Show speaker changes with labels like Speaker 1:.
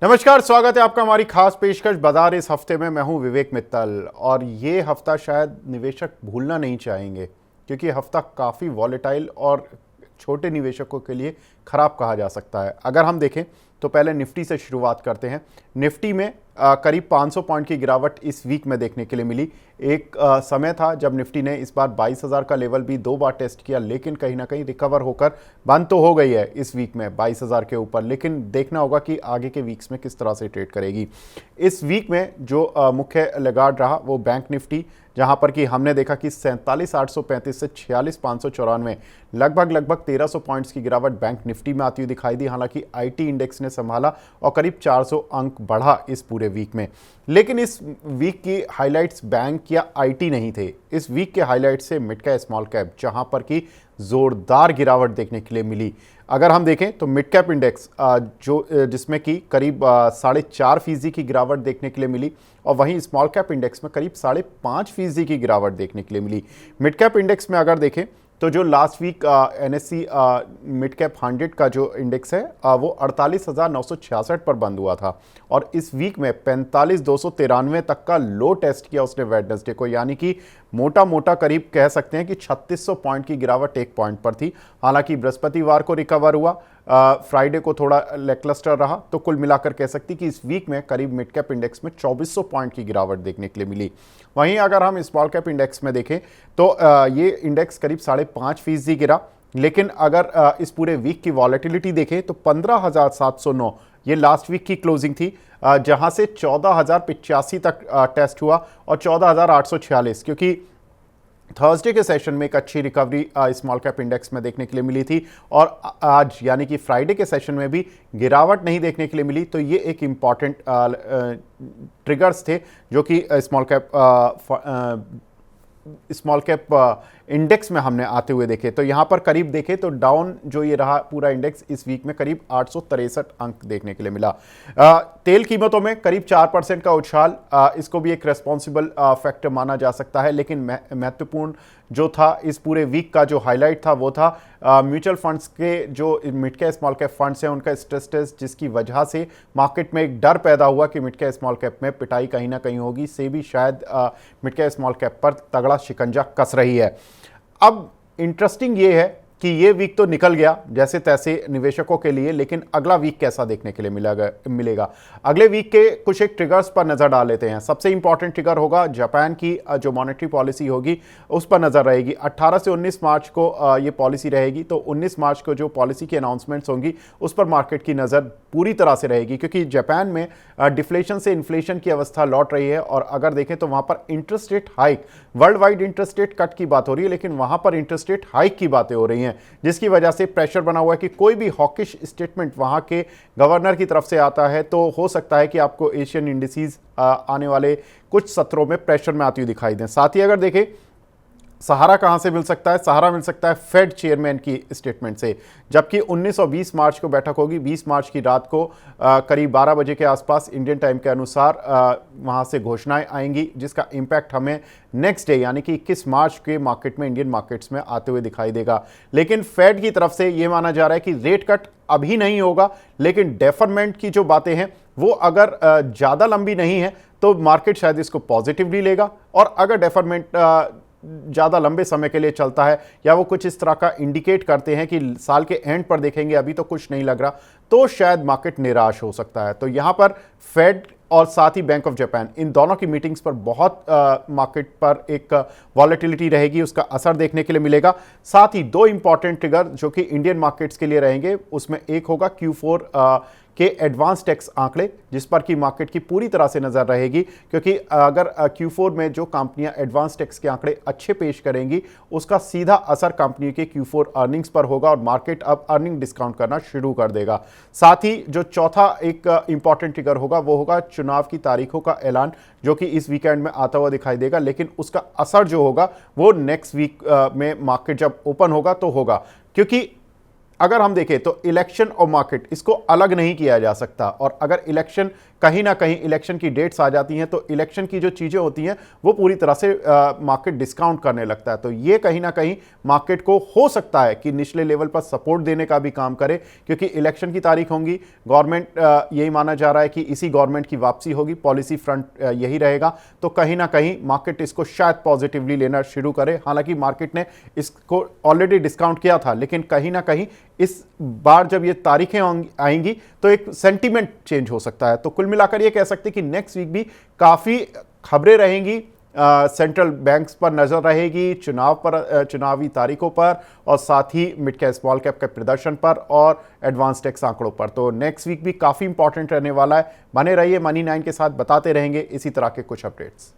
Speaker 1: नमस्कार, स्वागत है आपका हमारी खास पेशकश बाजार इस हफ्ते में। मैं हूं विवेक मित्तल और ये हफ्ता शायद निवेशक भूलना नहीं चाहेंगे क्योंकि ये हफ्ता काफ़ी वॉलेटाइल और छोटे निवेशकों के लिए खराब कहा जा सकता है। अगर हम देखें तो पहले निफ्टी से शुरुआत करते हैं। निफ्टी में करीब 500 पॉइंट की गिरावट इस वीक में देखने के लिए मिली। एक समय था जब निफ्टी ने इस बार 22,000 का लेवल भी 2 बार टेस्ट किया, लेकिन कहीं ना कहीं रिकवर होकर बंद तो हो गई है इस वीक में 22,000 के ऊपर। लेकिन देखना होगा कि आगे के वीक्स में किस तरह से ट्रेड करेगी। इस वीक में जो मुख्य लगाड रहा वो बैंक निफ्टी, जहां पर कि हमने देखा कि 47,835 से 46,594 लगभग 1,300 पॉइंट्स की गिरावट बैंक निफ्टी में आती हुई दिखाई दी। हालांकि आईटी इंडेक्स ने संभाला और करीब 400 अंक बढ़ा इस पूरे वीक में। लेकिन इस वीक की हाइलाइट्स बैंक या आईटी नहीं थे। इस वीक के हाइलाइट्स से मिड कैप स्मॉल कैप, जहां पर कि जोरदार गिरावट देखने के लिए मिली। अगर हम देखें तो मिड कैप इंडेक्स जिसमें कि करीब 4.5% की गिरावट देखने के लिए मिली और वहीं स्मॉल कैप इंडेक्स में करीब 5.5% की गिरावट देखने के लिए मिली। मिड कैप इंडेक्स में अगर देखें तो जो last week NSC mid cap 100 का जो इंडेक्स है वो 48,966 पर बंद हुआ था और इस वीक में 45,293 तक का लो टेस्ट किया उसने वेडनेसडे को, यानी कि मोटा मोटा करीब कह सकते हैं कि 3600 पॉइंट की गिरावट एक पॉइंट पर थी। हालांकि बृहस्पतिवार को रिकवर हुआ, फ्राइडे को थोड़ा लेकलस्टर रहा, तो कुल मिलाकर कह सकती कि इस वीक में करीब मिड कैप इंडेक्स में 2400 पॉइंट की गिरावट देखने के लिए मिली। वहीं अगर हम स्मॉल कैप इंडेक्स में देखें तो ये इंडेक्स करीब 5.5% गिरा। लेकिन अगर इस पूरे वीक की वॉलेटिलिटी देखें तो 15,709 ये लास्ट वीक की क्लोजिंग थी, जहां से 14,085 तक टेस्ट हुआ और 14,846, क्योंकि थर्सडे के सेशन में एक अच्छी रिकवरी स्मॉल कैप इंडेक्स में देखने के लिए मिली थी और आज यानी कि फ्राइडे के सेशन में भी गिरावट नहीं देखने के लिए मिली। तो ये एक इम्पॉर्टेंट ट्रिगर्स थे जो कि स्मॉल कैप इंडेक्स में हमने आते हुए देखे। तो यहाँ पर करीब देखे तो डाउन जो ये रहा पूरा इंडेक्स इस वीक में करीब 863 अंक देखने के लिए मिला। तेल कीमतों में करीब 4% का उछाल, इसको भी एक रेस्पॉन्सिबल फैक्टर माना जा सकता है। लेकिन महत्वपूर्ण जो था इस पूरे वीक का जो हाईलाइट था वो था म्यूचुअल फंड्स के जो mid cap small cap funds हैं उनका स्ट्रेस टेस्ट, जिसकी वजह से मार्केट में एक डर पैदा हुआ कि मिड कैप स्मॉल कैप में पिटाई कहीं ना कहीं होगी। से भी शायद मिड कैप स्मॉल कैप पर तगड़ा शिकंजा कस रही है। अब इंटरेस्टिंग ये है कि ये वीक तो निकल गया जैसे तैसे निवेशकों के लिए, लेकिन अगला वीक कैसा देखने के लिए मिलेगा। अगले वीक के कुछ एक ट्रिगर्स पर नजर डाल लेते हैं। सबसे इंपॉर्टेंट ट्रिगर होगा जापान की जो मॉनेटरी पॉलिसी होगी उस पर नजर रहेगी। 18 से 19 मार्च को ये पॉलिसी रहेगी, तो 19 मार्च को जो पॉलिसी की अनाउंसमेंट्स होंगी उस पर मार्केट की नजर पूरी तरह से रहेगी, क्योंकि जापान में डिफ्लेशन से इन्फ्लेशन की अवस्था लौट रही है। और अगर देखें तो वहां पर interest rate hike, world wide interest rate cut की बात हो रही है, लेकिन वहां पर इंटरेस्ट रेट हाइक की बातें हो रही हैं, जिसकी वजह से प्रेशर बना हुआ है कि कोई भी हॉकिश स्टेटमेंट वहां के गवर्नर की तरफ से आता है तो हो सकता है कि आपको एशियन इंडिसेस आने वाले कुछ सत्रों में प्रेशर में आती हुई दिखाई दें। साथ ही अगर देखें सहारा कहां से मिल सकता है, सहारा मिल सकता है फेड चेयरमैन की स्टेटमेंट से। जबकि 19 और 20 मार्च को बैठक होगी, 20 मार्च की रात को करीब 12 बजे के आसपास इंडियन टाइम के अनुसार वहां से घोषणाएं आएंगी, जिसका इंपैक्ट हमें नेक्स्ट डे यानी कि 21 मार्च के मार्केट में, इंडियन मार्केट्स में आते हुए दिखाई देगा। लेकिन फेड की तरफ से यह माना जा रहा है कि रेट कट अभी नहीं होगा, लेकिन डेफरमेंट की जो बातें हैं वो अगर ज़्यादा लंबी नहीं है तो मार्केट शायद इसको पॉजिटिवली लेगा। और अगर डेफरमेंट ज़्यादा लंबे समय के लिए चलता है या वो कुछ इस तरह का इंडिकेट करते हैं कि साल के एंड पर देखेंगे अभी तो कुछ नहीं लग रहा, तो शायद मार्केट निराश हो सकता है। तो यहाँ पर फेड और साथ ही बैंक ऑफ जापान, इन दोनों की मीटिंग्स पर बहुत मार्केट पर एक वॉलेटिलिटी रहेगी, उसका असर देखने के लिए मिलेगा। साथ ही दो इंपॉर्टेंट ट्रिगर जो कि इंडियन मार्केट्स के लिए रहेंगे, उसमें एक होगा Q4 के एडवांस टैक्स आंकड़े, जिस पर की मार्केट की पूरी तरह से नजर रहेगी, क्योंकि अगर Q4 में जो कंपनियां एडवांस टैक्स के आंकड़े अच्छे पेश करेंगी उसका सीधा असर कंपनी के Q4 अर्निंग्स पर होगा और मार्केट अब अर्निंग डिस्काउंट करना शुरू कर देगा। साथ ही जो चौथा एक इंपॉर्टेंट ट्रिगर होगा वो होगा चुनाव की तारीखों का ऐलान, जो कि इस वीकेंड में आता हुआ दिखाई देगा, लेकिन उसका असर जो होगा वो नेक्स्ट वीक में मार्केट जब ओपन होगा तो होगा। क्योंकि अगर हम देखें तो इलेक्शन और मार्केट इसको अलग नहीं किया जा सकता, और अगर इलेक्शन कहीं ना कहीं इलेक्शन की डेट्स आ जाती हैं तो इलेक्शन की जो चीज़ें होती हैं वो पूरी तरह से मार्केट डिस्काउंट करने लगता है। तो ये कहीं ना कहीं मार्केट को हो सकता है कि निचले लेवल पर सपोर्ट देने का भी काम करे, क्योंकि इलेक्शन की तारीख होंगी, गवर्नमेंट यही माना जा रहा है कि इसी गवर्नमेंट की वापसी होगी, पॉलिसी फ्रंट यही रहेगा, तो कहीं ना कहीं मार्केट इसको शायद पॉजिटिवली लेना शुरू करे। हालांकि मार्केट ने इसको ऑलरेडी डिस्काउंट किया था, लेकिन कहीं ना कहीं इस बार जब ये तारीखें आएंगी तो एक सेंटीमेंट चेंज हो सकता है। तो कुल मिलाकर ये कह सकते हैं कि नेक्स्ट वीक भी काफ़ी खबरें रहेंगी, सेंट्रल बैंक्स पर नज़र रहेगी, चुनावी तारीखों पर, और साथ ही मिड कैप स्मॉल कैप के प्रदर्शन पर और एडवांस टैक्स आंकड़ों पर। तो नेक्स्ट वीक भी काफ़ी इंपॉर्टेंट रहने वाला है। बने रहिए मनी 9 के साथ, बताते रहेंगे इसी तरह के कुछ अपडेट्स।